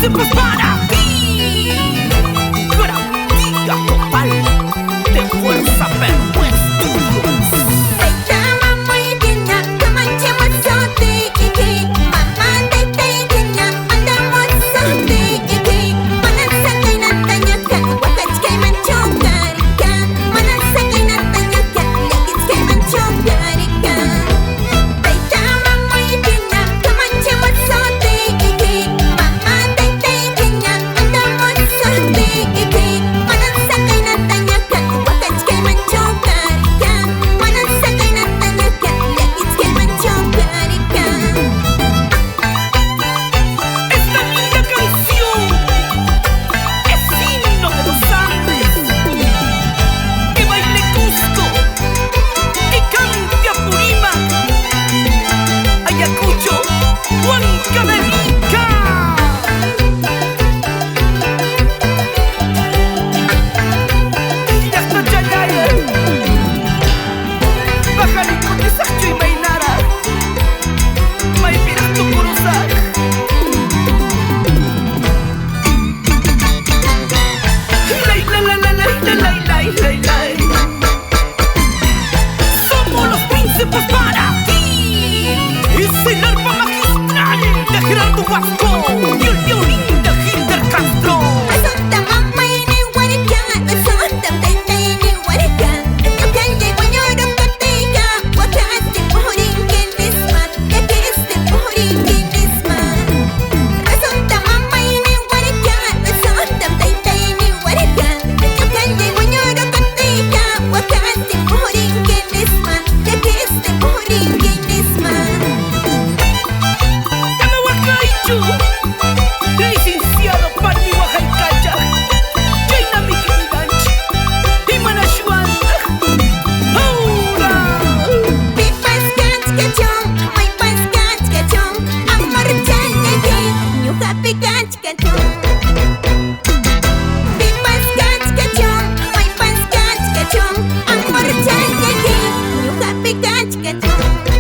príncipes para ti. Garantía total de fuerza Perú Estudios. Somos los príncipes para ti. Es el arpa magistral de Gerardo Vasco y el violín de Gilder Castro. Licenciado Pani Oaxaca, Jaina Mikidanch y Manashuan. ¡Hurra! Pipas Gachkachon, my pas Gachkachon, Amor Chayaki, New Happy Gachkachon. Pipas Gachkachon, my pas Gachkachon, Amor Chayaki, New Happy Gachkachon.